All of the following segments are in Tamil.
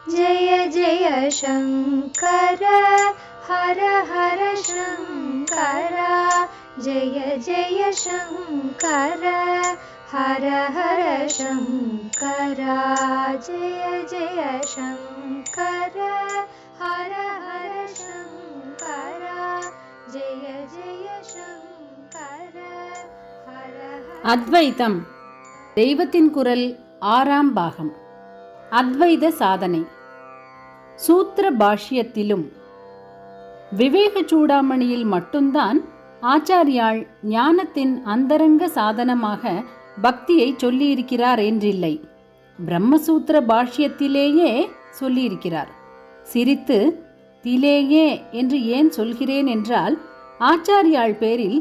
जय जय शङ्कर हर हर शङ्कर जय जय शङ्कर हर हर शङ्कर जय जय शङ्कर हर हर शङ्कर जय जय शङ्कर हर அத்வைதம் தெய்வத்தின் குரல் 6ஆம் பாகம். அத்வைத சாதனை. சூத்திர பாஷ்யத்திலும் விவேக சூடாமணியில் மட்டும்தான் ஆச்சாரியால் ஞானத்தின் அந்தரங்க சாதனமாக பக்தியை சொல்லியிருக்கிறார் என்றில்லை. பிரம்மசூத்திர பாஷ்யத்திலேயே சொல்லியிருக்கிறார். சிரித்து திலேயே என்று ஏன் சொல்கிறேன் என்றால், ஆச்சாரியால் பேரில்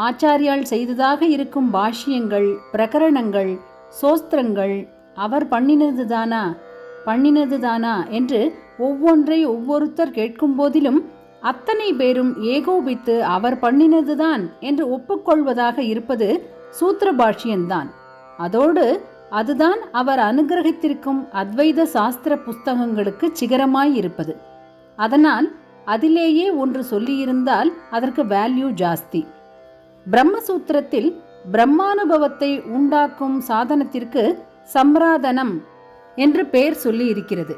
ஆச்சாரியால் செய்ததாக இருக்கும் பாஷ்யங்கள், பிரகரணங்கள், சோஸ்திரங்கள் அவர் பண்ணினதுதானா என்று ஒவ்வொன்றை ஒவ்வொருத்தர் கேட்கும் போதிலும் அத்தனை பேரும் ஏகோபித்து அவர் பண்ணினதுதான் என்று ஒப்புக்கொள்வதாக இருப்பது சூத்திர பாஷ்யம்தான். அதோடு அதுதான் அவர் அனுகிரகித்திருக்கும் அத்வைத சாஸ்திர புஸ்தகங்களுக்கு சிகரமாய் இருப்பது. அதனால் அதிலேயே ஒன்று சொல்லியிருந்தால் அதற்கு வேல்யூ ஜாஸ்தி. பிரம்மசூத்திரத்தில் பிரம்மானுபவத்தை உண்டாக்கும் சாதனத்திற்கு சம்ராதனம் என்று பெயர் சொல்லி இருக்கிறது.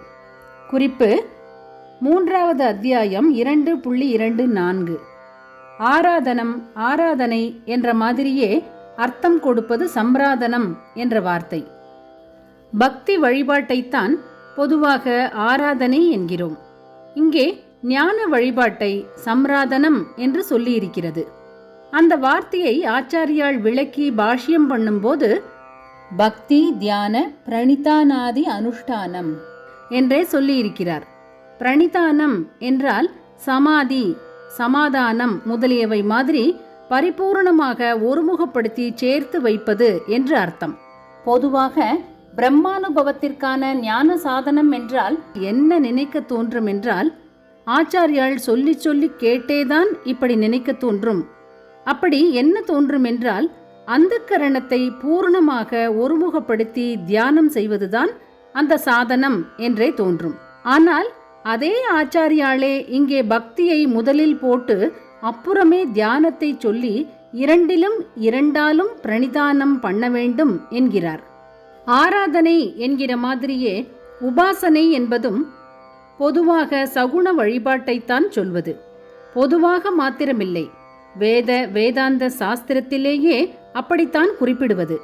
குறிப்பு: 3வது அத்தியாயம் 2.24. ஆராதனை என்ற மாதிரியே அர்த்தம் கொடுப்பது சம்ராதனம் என்ற வார்த்தை. பக்தி வழிபாட்டைத்தான் பொதுவாக ஆராதனை என்கிறோம். இங்கே ஞான வழிபாட்டை சம்ராதனம் என்று சொல்லியிருக்கிறது. அந்த வார்த்தையை ஆச்சாரியால் விளக்கி பாஷ்யம் பண்ணும்போது பக்தி தியான பிரணிதானாதி அனுஷ்டானம் என்றே சொல்லியிருக்கிறார். பிரணிதானம் என்றால் சமாதி, சமாதானம் முதலியவை மாதிரி பரிபூர்ணமாக ஒருமுகப்படுத்தி சேர்த்து வைப்பது என்று அர்த்தம். பொதுவாக பிரம்மானுபவத்திற்கான ஞான சாதனம் என்றால் என்ன நினைக்க தோன்றும் என்றால், ஆச்சாரியால் சொல்லி சொல்லி கேட்டேதான் இப்படி நினைக்க தோன்றும். அப்படி என்ன தோன்றும் என்றால், அந்தக்கரணத்தை பூர்ணமாக ஒருமுகப்படுத்தி தியானம் செய்வதுதான் அந்த சாதனம் என்றே தோன்றும். ஆனால் அதே ஆச்சாரியாலே இங்கே பக்தியை முதலில் போட்டு அப்புறமே தியானத்தை சொல்லி இரண்டாலும் பிரணிதானம் பண்ண வேண்டும் என்கிறார். ஆராதனை என்கிற மாதிரியே உபாசனை என்பதும் பொதுவாக சகுண வழிபாட்டைத்தான் சொல்வது. பொதுவாக மாத்திரமில்லை, வேதாந்த சாஸ்திரத்திலேயே அப்படித்தான் குறிப்பிடுவது.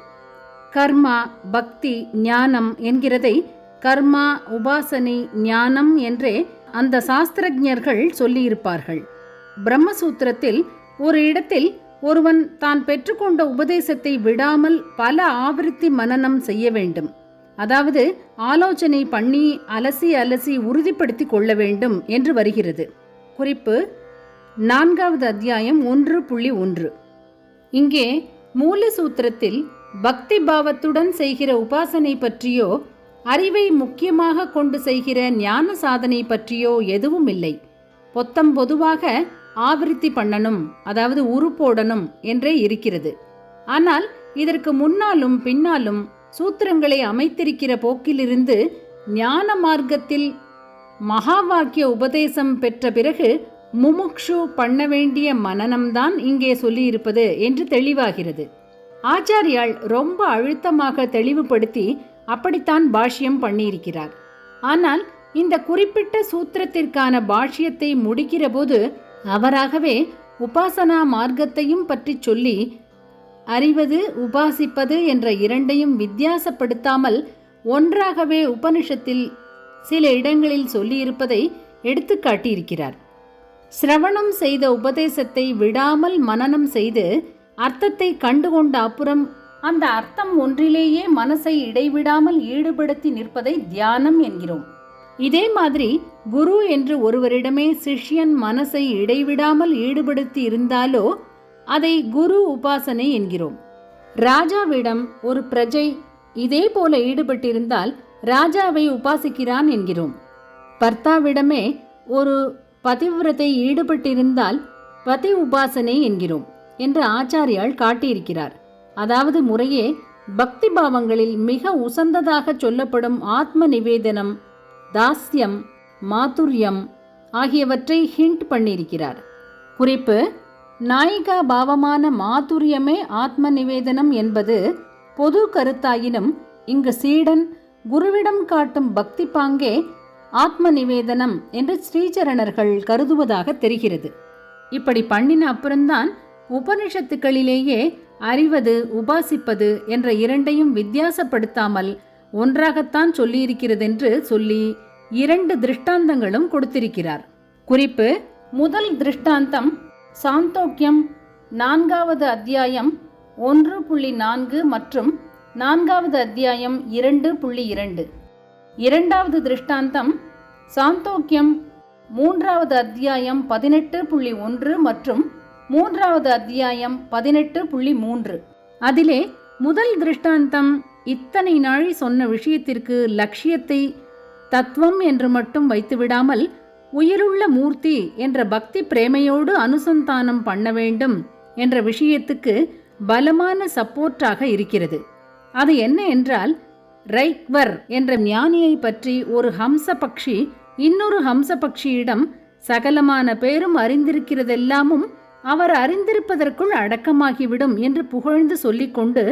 கர்மா, பக்தி, ஞானம் என்கிறதை கர்மா, உபாசனை, ஞானம் என்றே அந்த சாஸ்திரஜர்கள் சொல்லியிருப்பார்கள். பிரம்மசூத்திரத்தில் ஒரு இடத்தில் ஒருவன் தான் பெற்றுக்கொண்ட உபதேசத்தை விடாமல் பல ஆவர்த்தி மனனம் செய்ய வேண்டும். அதாவது ஆலோசனை பண்ணி அலசி உறுதிப்படுத்தி கொள்ள வேண்டும் என்று வருகிறது. குறிப்பு: 4வது அத்தியாயம் 1.1. இங்கே மூல சூத்திரத்தில் பக்தி பாவத்துடன் செய்கிற உபாசனை பற்றியோ அறிவை முக்கியமாக கொண்டு செய்கிற ஞான சாதனை பற்றியோ எதுவும் இல்லை. பொதுவாக ஆவர்த்தி பண்ணணும், அதாவது உரு போடணும் என்றே இருக்கிறது. ஆனால் இதற்கு முன்னாலும் பின்னாலும் சூத்திரங்களை அமைத்திருக்கிற போக்கிலிருந்து ஞான மார்க்கத்தில் மகா வாக்கிய உபதேசம் பெற்ற பிறகு முமுக்ஷு பண்ண வேண்டிய மனனம்தான் இங்கே சொல்லியிருப்பது என்று தெளிவாகிறது. ஆச்சாரியால் ரொம்ப அழுத்தமாக தெளிவுபடுத்தி அப்படித்தான் பாஷ்யம் பண்ணியிருக்கிறார். ஆனால் இந்த குறிப்பிட்ட சூத்திரத்திற்கான பாஷ்யத்தை முடிக்கிற போது அவராகவே உபாசனா மார்க்கத்தையும் பற்றி சொல்லி அறிவது, உபாசிப்பது என்ற இரண்டையும் வித்தியாசப்படுத்தாமல் ஒன்றாகவே உபனிஷத்தில் சில இடங்களில் சொல்லியிருப்பதை எடுத்து காட்டியிருக்கிறார். சிரவணம் செய்த உபதேசத்தை விடாமல் மனனம் செய்து அர்த்தத்தை கண்டுகொண்ட அப்புறம் அந்த அர்த்தம் ஒன்றிலேயே மனசை இடைவிடாமல் ஈடுபடுத்தி நிற்பதை தியானம் என்கிறோம். இதே மாதிரி குரு என்று ஒருவரிடமே சிஷ்யன் மனசை இடைவிடாமல் ஈடுபடுத்தி இருந்தாலோ அதை குரு உபாசனை என்கிறோம். ராஜாவிடம் ஒரு பிரஜை இதே போல ஈடுபட்டிருந்தால் ராஜாவை உபாசிக்கிறான் என்கிறோம். பர்த்தாவிடமே ஒரு பதிவிரத்தை ஈடுபட்டிருந்தால் பதி உபாசனை என்கிறோம் என்று ஆச்சாரியால் காட்டியிருக்கிறார். அதாவது முறையே பக்தி பாவங்களில் மிக உசந்ததாக சொல்லப்படும் ஆத்ம நிவேதனம், தாஸ்யம், மாதுரியம் ஆகியவற்றை ஹிண்ட் பண்ணியிருக்கிறார். குறிப்பு: நாயிகா பாவமான மாதுரியமே ஆத்ம நிவேதனம் என்பது பொது கருத்தாயினும் இங்கு சீடன் குருவிடம் காட்டும் பக்தி பாங்கே ஆத்ம நிவேதனம் என்று ஸ்ரீசரணர்கள் கருதுவதாக தெரிகிறது. இப்படி பண்ணின அப்புறம்தான் உபனிஷத்துக்களிலேயே அறிவது, உபாசிப்பது என்ற இரண்டையும் வித்தியாசப்படுத்தாமல் ஒன்றாகத்தான் சொல்லியிருக்கிறதென்று சொல்லி 2 திருஷ்டாந்தங்களும் கொடுத்திருக்கிறார். குறிப்பு: முதல் திருஷ்டாந்தம் சாந்தோக்கியம் 4வது அத்தியாயம் 1.4 மற்றும் 4வது அத்தியாயம் 2.2. இரண்டாவது திருஷ்டாந்தம் சாந்தோக்கியம் 3வது அத்தியாயம் 18.1 மற்றும் 3வது அத்தியாயம் 18.3. அதிலே முதல் திருஷ்டாந்தம் இத்தனை நாள் சொன்ன விஷயத்திற்கு லட்சியத்தை தத்துவம் என்று மட்டும் வைத்துவிடாமல் உயிருள்ள மூர்த்தி என்ற பக்தி பிரேமையோடு அனுசந்தானம் பண்ண வேண்டும் என்ற விஷயத்துக்கு பலமான சப்போர்ட்டாக இருக்கிறது. அது என்ன என்றால், ரைக்வர் என்ற ஞானியை பற்றி ஒரு ஹம்சபக்ஷி இன்னொரு ஹம்சபக்ஷியிடம் சகலமான பேரும் அறிந்திருக்கிறதெல்லாமும் அவர் அறிந்திருப்பதற்குள் அடக்கமாகிவிடும் என்று புகழ்ந்து சொல்லிக்கொண்டு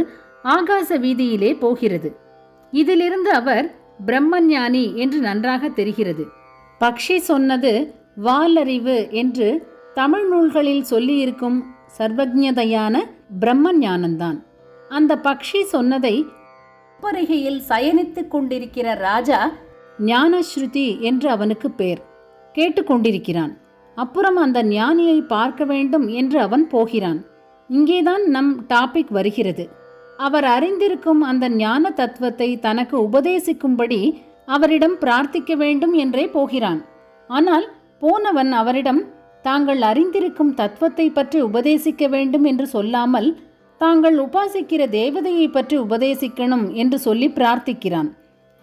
ஆகாச வீதியிலே போகிறது. இதிலிருந்து அவர் பிரம்மஞானி என்று நன்றாக தெரிகிறது. பக்ஷி சொன்னது வாலறிவு என்று தமிழ் நூல்களில் சொல்லியிருக்கும் சர்வஜதையான பிரம்ம ஞானந்தான். அந்த பக்ஷி சொன்னதை உப்பரிகையில் சயனித்து கொண்டிருக்கிற ராஜா ஞானஸ்ருதி என்று அவனுக்கு பேர் கேட்டுக்கொண்டிருக்கிறான். அப்புறம் அந்த ஞானியை பார்க்க வேண்டும் என்று அவன் போகிறான். இங்கேதான் நம் டாபிக் வருகிறது. அவர் அறிந்திருக்கும் அந்த ஞான தத்துவத்தை தனக்கு உபதேசிக்கும்படி அவரிடம் பிரார்த்திக்க வேண்டும் என்றே போகிறான். ஆனால் போனவன் அவரிடம் தாங்கள் அறிந்திருக்கும் தத்துவத்தை பற்றி உபதேசிக்க வேண்டும் என்று சொல்லாமல் தாங்கள் உபாசிக்கிற தேவதையை பற்றி உபதேசிக்கணும் என்று சொல்லி பிரார்த்திக்கிறான்.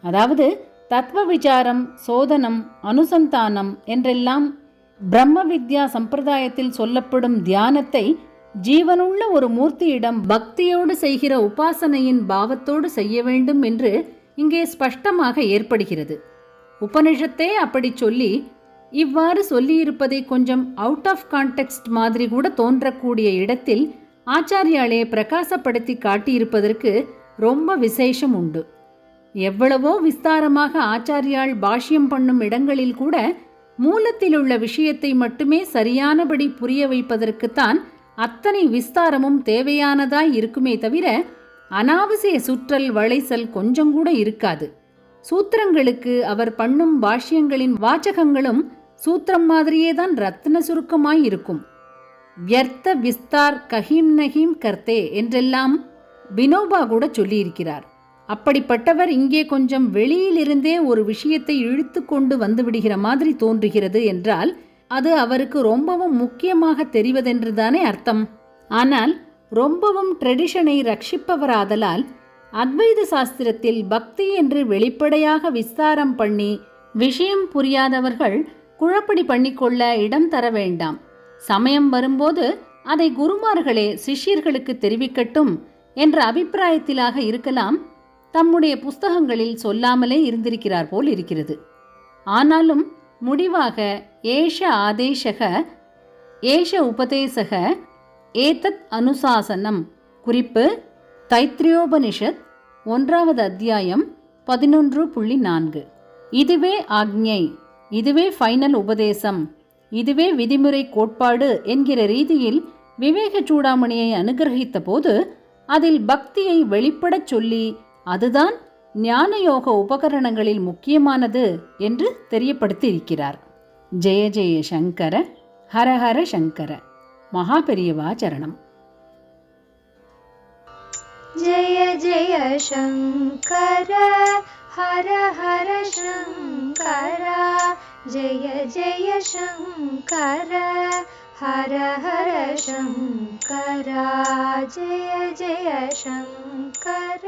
அதாவது தத்துவ விசாரம், சோதனம், அனுசந்தானம் என்றெல்லாம் பிரம்ம வித்யா சம்பிரதாயத்தில் சொல்லப்படும் தியானத்தை ஜீவனுள்ள ஒரு மூர்த்தியிடம் பக்தியோடு செய்கிற உபாசனையின் பாவத்தோடு செய்ய வேண்டும் என்று இங்கே ஸ்பஷ்டமாக ஏற்படுகிறது. உபனிஷத்தே அப்படி சொல்லி இவ்வாறு சொல்லியிருப்பதை கொஞ்சம் அவுட் ஆஃப் கான்டெக்ஸ்ட் மாதிரி கூட தோன்றக்கூடிய இடத்தில் ஆச்சாரியாலே பிரகாசப்படுத்தி காட்டியிருப்பதற்கு ரொம்ப விசேஷம் உண்டு. எவ்வளவோ விஸ்தாரமாக ஆச்சாரியால் பாஷ்யம் பண்ணும் இடங்களில் கூட மூலத்தில் உள்ள விஷயத்தை மட்டுமே சரியானபடி புரிய வைப்பதற்குத்தான் அத்தனை விஸ்தாரமும் தேவையானதாய் இருக்குமே தவிர அனாவசிய சுற்றல் வளைசல் கொஞ்சம் கூட இருக்காது. சூத்திரங்களுக்கு அவர் பண்ணும் பாஷ்யங்களின் வாச்சகங்களும் சூத்திரம் மாதிரியேதான் ரத்ன சுருக்கமாய் இருக்கும். வியர்த்த விஸ்தார் கஹீம் நஹீம் கர்த்தே என்றெல்லாம் வினோபா கூட சொல்லியிருக்கிறார். அப்படிப்பட்டவர் இங்கே கொஞ்சம் வெளியிலிருந்தே ஒரு விஷயத்தை இழுத்து கொண்டு வந்துவிடுகிற மாதிரி தோன்றுகிறது என்றால் அது அவருக்கு ரொம்பவும் முக்கியமாக தெரிவதென்றுதானே அர்த்தம். ஆனால் ரொம்பவும் ட்ரெடிஷனை ரட்சிப்பவராதலால் அத்வைத சாஸ்திரத்தில் பக்தி என்று வெளிப்படையாக விஸ்தாரம் பண்ணி விஷயம் புரியாதவர்கள் குழப்படி பண்ணிக்கொள்ள இடம் தர வேண்டாம். சமயம் வரும்போது அதை குருமார்களே சிஷ்யர்களுக்கு தெரிவிக்கட்டும் என்ற அபிப்பிராயத்திலாக இருக்கலாம். தம்முடைய புஸ்தகங்களில் சொல்லாமலே இருந்திருக்கிறார் போல் இருக்கிறது. ஆனாலும் முடிவாக ஏஷ ஆதேசக ஏஷ உபதேசக ஏதத் அனுசாசனம். குறிப்பு: தைத்ரியோபனிஷத் 1வது அத்தியாயம் 11.4. இதுவே ஆக்ஞை, இதுவே ஃபைனல் உபதேசம், இதுவே விதிமுறை கோட்பாடு என்கிற ரீதியில் விவேக சூடாமணியை அனுகிரகித்த போது அதில் பக்தியை வெளிப்படச் சொல்லி அதுதான் ஞானயோக உபகரணங்களில் முக்கியமானது என்று தெரியப்படுத்தியிருக்கிறார். ஜெய ஜெய சங்கர, ஹரஹர சங்கர. மகாபெரியவா சரணம். ஜெய ஜெய சங்கர, ஹர ஹர சங்கர. ஜெய ஜெய சங்கர, ஹர ஹர சங்கர. ஜெய ஜெய சங்கர.